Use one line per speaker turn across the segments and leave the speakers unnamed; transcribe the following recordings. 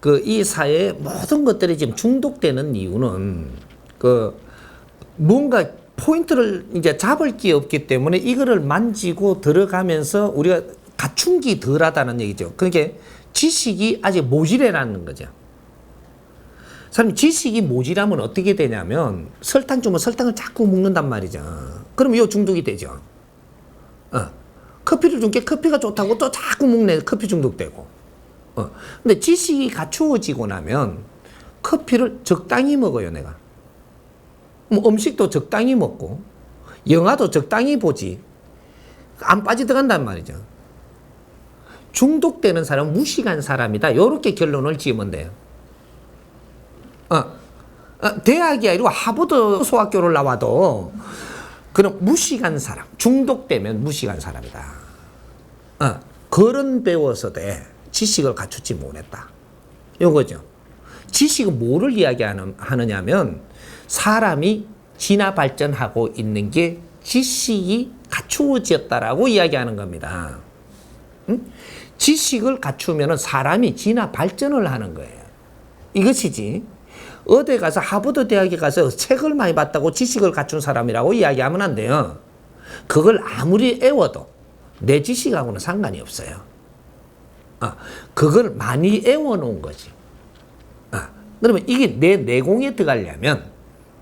그 이 사회의 모든 것들이 지금 중독되는 이유는 그 뭔가 포인트를 이제 잡을 게 없기 때문에 이거를 만지고 들어가면서 우리가 갖춘 게 덜하다는 얘기죠. 그러니까 지식이 아직 모자라는 거죠. 사람 지식이 모자라면 어떻게 되냐면 설탕 주면 설탕을 자꾸 먹는단 말이죠. 그러면 이거 중독이 되죠. 커피를 준 게 커피가 좋다고 또 자꾸 먹네. 커피 중독되고. 근데 지식이 갖추어지고 나면 커피를 적당히 먹어요, 내가. 뭐 음식도 적당히 먹고 영화도 적당히 보지 안 빠져들어간단 말이죠. 중독되는 사람은 무식한 사람이다. 이렇게 결론을 지으면 돼요. 대학이 아니고 하버드 소학교를 나와도 그런 무식한 사람, 중독되면 무식한 사람이다. 걸은 배워서 돼. 지식을 갖추지 못했다. 요거죠. 지식은 뭐를 이야기하느냐면 사람이 진화 발전하고 있는 게 지식이 갖추어졌다라고 이야기하는 겁니다. 지식을 갖추면 사람이 진화 발전을 하는 거예요. 이것이지. 어디 가서 하버드 대학에 가서 책을 많이 봤다고 지식을 갖춘 사람이라고 이야기하면 안 돼요. 그걸 아무리 애워도 내 지식하고는 상관이 없어요. 그걸 많이 애워놓은 거지. 그러면 이게 내 내공에 들어가려면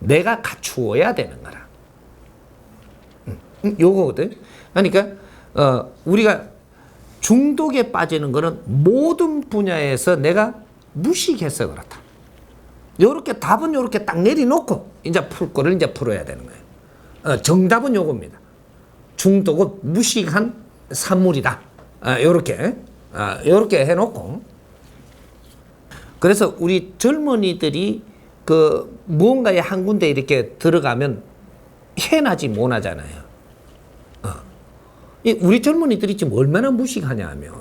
내가 갖추어야 되는 거라. 요거거든. 그러니까 우리가 중독에 빠지는 거는 모든 분야에서 내가 무식해서 그렇다. 요렇게 답은 요렇게 딱 내려놓고 이제 풀 거를 이제 풀어야 되는 거예요. 정답은 요겁니다. 중독은 무식한 산물이다. 요렇게 해놓고. 그래서 우리 젊은이들이 그 무언가에 한 군데 이렇게 들어가면 해나지 못하잖아요. 우리 젊은이들이 지금 얼마나 무식하냐 하면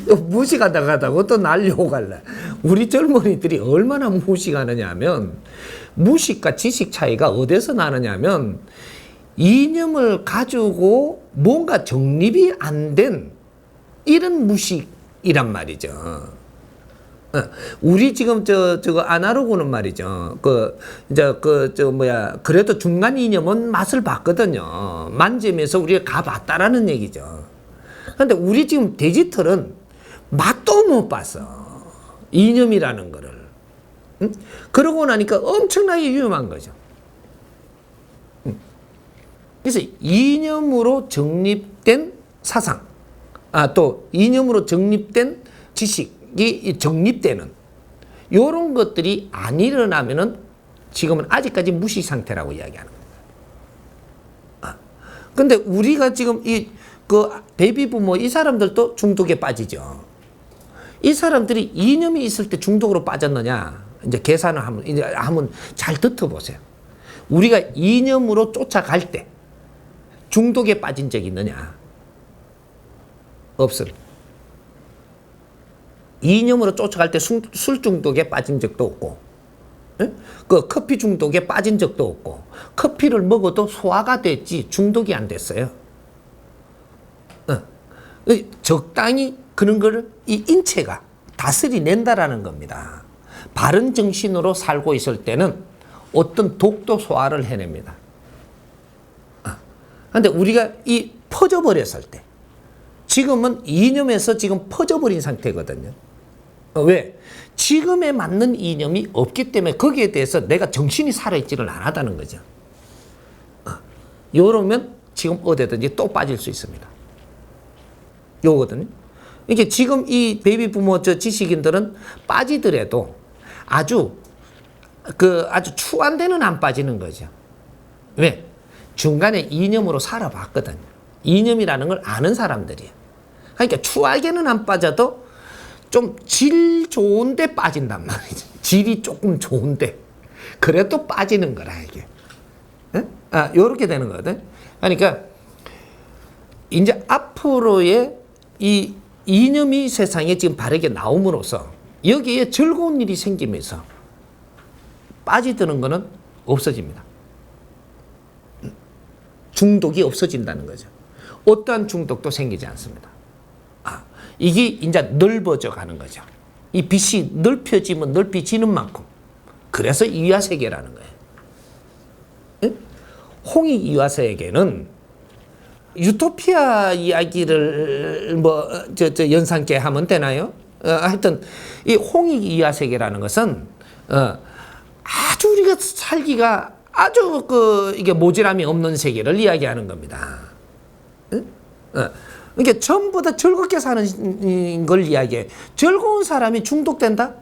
또 무식하다고 하다고 또 날려고 갈래. 우리 젊은이들이 얼마나 무식하느냐 하면 무식과 지식 차이가 어디서 나느냐 하면 이념을 가지고 뭔가 정립이 안 된 이런 무식이란 말이죠. 우리 지금 저거 아날로그는 말이죠. 그래도 중간 이념은 맛을 봤거든요. 만지면서 우리가 가봤다라는 얘기죠. 근데 우리 지금 디지털은 맛도 못 봤어. 이념이라는 거를. 그러고 나니까 엄청나게 위험한 거죠. 그래서 이념으로 정립된 사상, 또 이념으로 정립된 지식이 정립되는 이런 것들이 안 일어나면은 지금은 아직까지 무시 상태라고 이야기하는 겁니다. 근데 우리가 지금 그 베이비 부모 이 사람들도 중독에 빠지죠. 이 사람들이 이념이 있을 때 중독으로 빠졌느냐? 이제 계산을 한번 잘 듣어보세요. 우리가 이념으로 쫓아갈 때 중독에 빠진 적이 있느냐? 없습니다. 이념으로 쫓아갈 때 술 중독에 빠진 적도 없고, 그 커피 중독에 빠진 적도 없고, 커피를 먹어도 소화가 됐지 중독이 안 됐어요. 적당히 그런 거를 이 인체가 다스려낸다라는 겁니다. 바른 정신으로 살고 있을 때는 어떤 독도 소화를 해냅니다. 근데 우리가 퍼져버렸을 때, 지금은 이념에서 지금 퍼져버린 상태거든요. 왜? 지금에 맞는 이념이 없기 때문에 거기에 대해서 내가 정신이 살아있지를 않았다는 거죠. 이러면 지금 어디든지 또 빠질 수 있습니다. 요거거든요. 이게 지금 이 베이비 부모 지식인들은 빠지더라도 아주 추한 데는 안 빠지는 거죠. 왜? 중간에 이념으로 살아봤거든요. 이념이라는 걸 아는 사람들이에요. 그러니까 추하게는 안 빠져도 좀 질 좋은데 빠진단 말이죠. 질이 조금 좋은데 그래도 빠지는 거라 이게. 요렇게 되는 거거든. 그러니까 이제 앞으로의 이 이념이 세상에 지금 바르게 나옴으로써 여기에 즐거운 일이 생기면서 빠지드는 거는 없어집니다. 중독이 없어진다는 거죠. 어떠한 중독도 생기지 않습니다. 이게 이제 넓어져 가는 거죠. 이 빛이 넓혀지면 넓혀지는 만큼. 그래서 이화세계라는 거예요. 응? 홍익 이화세계는 유토피아 이야기를 연상케 하면 되나요? 하여튼 이 홍익 이화세계라는 것은 아주 우리가 살기가 아주 이게 모질함이 없는 세계를 이야기하는 겁니다. 응? 그러니까 전부 다 즐겁게 사는 걸 이야기해. 즐거운 사람이 중독된다?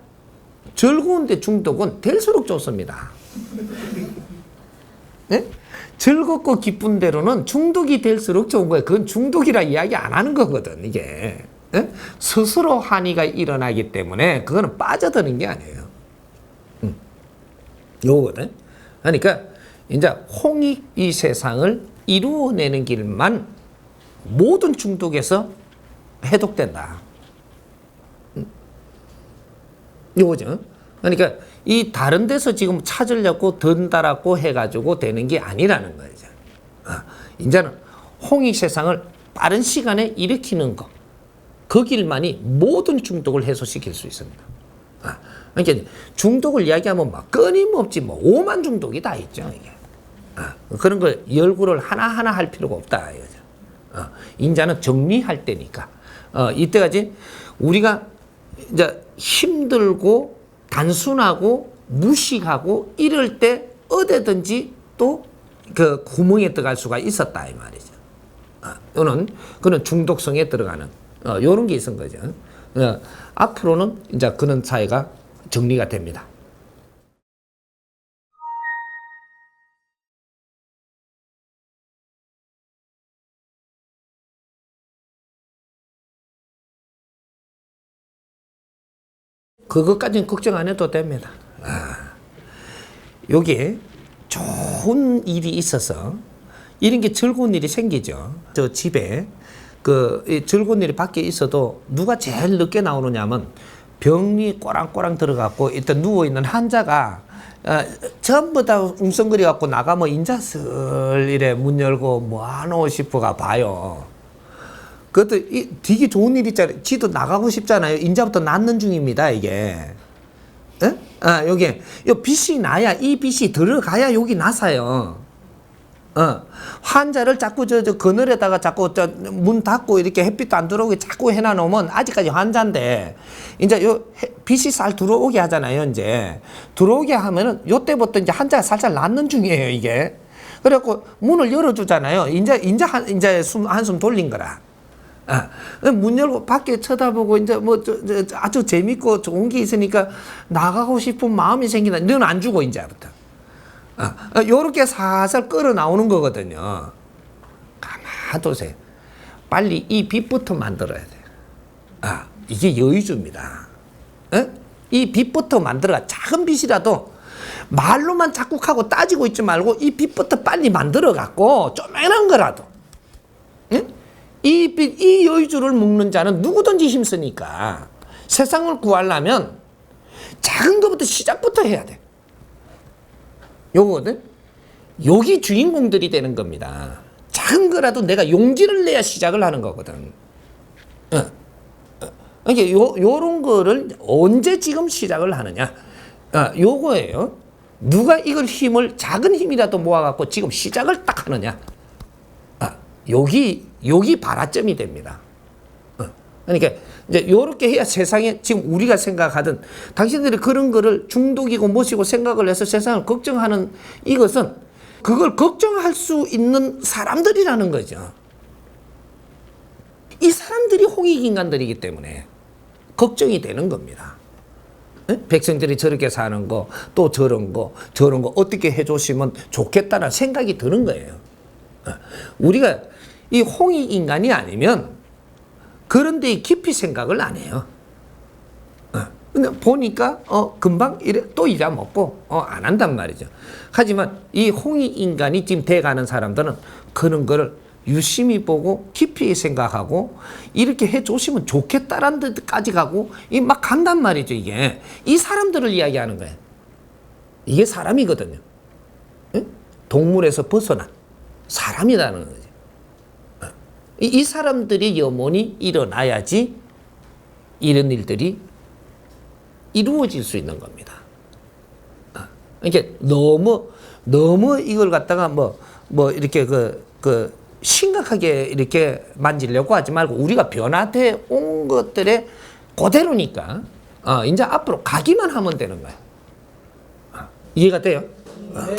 즐거운데 중독은 될수록 좋습니다. 네? 즐겁고 기쁜 대로는 중독이 될수록 좋은 거예요. 그건 중독이라 이야기 안 하는 거거든, 이게. 네? 스스로 한의가 일어나기 때문에 그거는 빠져드는 게 아니에요. 요거거든. 그러니까 이제 홍익 이 세상을 이루어내는 길만 모든 중독에서 해독된다. 요거죠. 그러니까 이 다른 데서 지금 찾으려고 던달았고 해가지고 되는 게 아니라는 거죠. 이제는 홍익 세상을 빠른 시간에 일으키는 것, 그 길만이 모든 중독을 해소시킬 수 있습니다. 그러니까 중독을 이야기하면 막 끊임없이 오만 중독이 다 있죠. 이게. 그런 걸 열구를 하나하나 할 필요가 없다. 이거죠. 인자는 정리할 때니까. 이때까지 우리가 이제 힘들고 단순하고 무식하고 이럴 때 어디든지 또 그 구멍에 들어갈 수가 있었다 이 말이죠. 그는 중독성에 들어가는 이런 게 있은 거죠. 앞으로는 이제 그런 사회가 정리가 됩니다. 그것까지는 걱정 안 해도 됩니다. 여기에 좋은 일이 있어서 이런 게 즐거운 일이 생기죠. 저 집에 이 즐거운 일이 밖에 있어도 누가 제일 늦게 나오느냐면 병이 꼬랑꼬랑 들어갖고 일단 누워있는 환자가 전부 다 웅성거리 갖고 나가면 인자슬 이래 문 열고 뭐 하노 싶어가 봐요. 그것도 되게 좋은 일 있잖아요. 지도 나가고 싶잖아요. 인자부터 낳는 중입니다, 이게. 여기 빛이 나야, 이 빛이 들어가야 여기 나사요. 환자를 자꾸 그늘에다가 자꾸 문 닫고 이렇게 햇빛도 안 들어오게 자꾸 해놔놓으면 아직까지 환자인데, 이제 빛이 살 들어오게 하잖아요, 이제. 들어오게 하면은 요때부터 이제 환자가 살살 낫는 중이에요, 이게. 그래갖고 문을 열어주잖아요. 이제 한숨 돌린 거라. 문 열고 밖에 쳐다보고 이제 아주 재밌고 좋은 게 있으니까 나가고 싶은 마음이 생긴다. 너는 안 주고 이제부터. 요렇게 살살 끌어 나오는 거거든요. 가만 두세요. 빨리 이 빛부터 만들어야 돼요. 이게 여의주입니다. 이 빛부터 만들어가. 작은 빛이라도 말로만 자꾸 하고 따지고 있지 말고 이 빛부터 빨리 만들어 갖고 조그만한 거라도. 이 여의주를 먹는 자는 누구든지 힘쓰니까 세상을 구하려면 작은 것부터 시작부터 해야 돼. 요거거든. 여기 주인공들이 되는 겁니다. 작은 거라도 내가 용기를 내야 시작을 하는 거거든. 그러니까 요런 거를 언제 지금 시작을 하느냐. 요거예요. 누가 이걸 작은 힘이라도 모아갖고 지금 시작을 딱 하느냐. 여기 발화점이 됩니다. 그러니까 이제 요렇게 해야 세상에 지금 우리가 생각하던 당신들이 그런 거를 중독이고 무엇이고 생각을 해서 세상을 걱정하는 이것은 그걸 걱정할 수 있는 사람들이라는 거죠. 이 사람들이 홍익인간들이기 때문에 걱정이 되는 겁니다. 백성들이 저렇게 사는 거, 또 저런 거 어떻게 해줬으면 좋겠다는 생각이 드는 거예요. 우리가 이 홍익인간이 아니면 그런 데 깊이 생각을 안 해요. 근데 보니까 금방 또 잊어먹고 안 한단 말이죠. 하지만 이 홍익인간이 지금 돼가는 사람들은 그런 거를 유심히 보고 깊이 생각하고 이렇게 해줬으면 좋겠다라는 데까지 가고 막 간단 말이죠. 이게 이 사람들을 이야기하는 거예요. 이게 사람이거든요. 동물에서 벗어난 사람이라는 거죠. 이 사람들이 염원이 일어나야지 이런 일들이 이루어질 수 있는 겁니다. 이렇게 너무 이걸 갖다가 뭐 이렇게 심각하게 이렇게 만지려고 하지 말고 우리가 변화돼 온 것들의 그대로니까 이제 앞으로 가기만 하면 되는 거야. 이해가 돼요?
네.